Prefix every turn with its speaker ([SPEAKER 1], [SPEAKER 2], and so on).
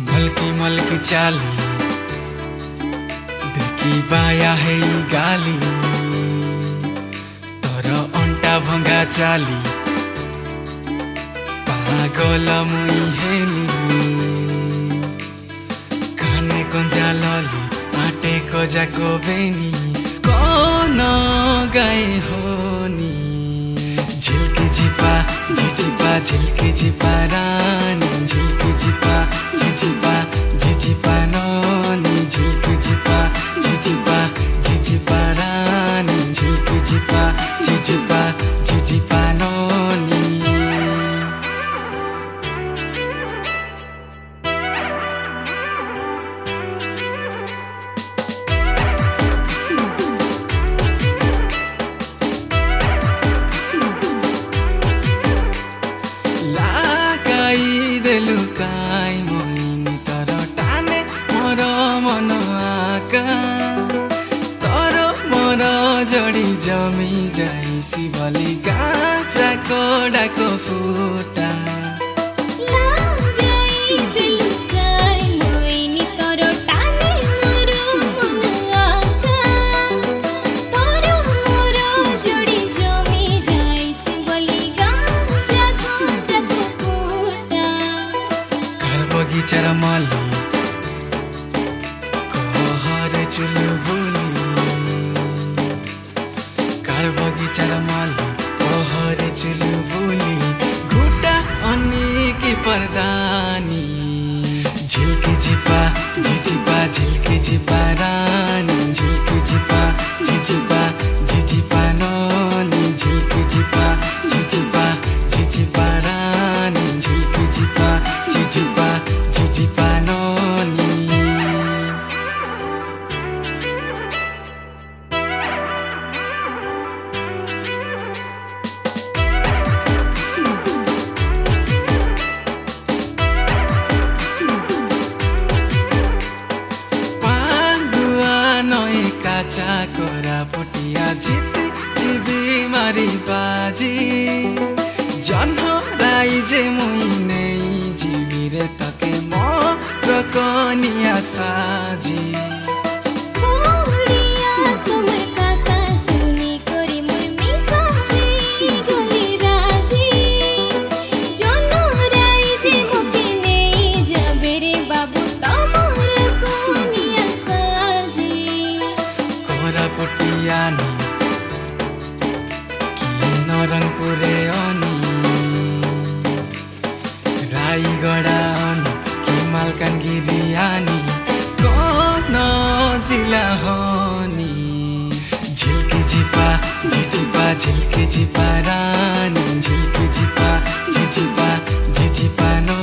[SPEAKER 1] Melchi Melchi चाली देखी बाया है गाली तोर अंटा भंगा चाली पागल मुई हेली काने कंजा लली आटे कजा को बेनी कौन गाए होनी झिलकी झिपा झिझिपा झिलकी झिपा रानी झिलकी झिपा झिझिपा झिझिपा नोनी झिलकी झिपा झिझिपा झिझिपा रानी झिलकी झिपा झिझिपा झिझिपा नोनी लुकाई मोहिनी तर टाने मोर मन आका तर मोर जड़ी जमी जाई शिवली गाजा कोडाको फुटा बगीचार माली कहरे चुलु बुली कार बगीचार माली कहरे चुलु बुली घुटा अनि की परदानी झिलकी झिपा झिझिपा झिलकी झिपा रानी झिलकी झिपा झिझिपा झिझिपा नोनी झिलकी झिपा झिझिपा झिझिपा रानी झिलकी झिपा झिझिपा झिझिपा नोनी काचा कोरा पुटिया जीती जीवी मारी बाजी जन्हराई जे मुई नहीं जीवी रे तके मोर कनिया साजी पुटियानी कि नरंगपुरे अनि रायगढ़ा अनि कि मालकानगिरी आनी कौन जिला होनी झिलकी झिपा झिझिपा झिलकी झिपा रानी झिलकी झिपा झिझिपा झिझिपा नो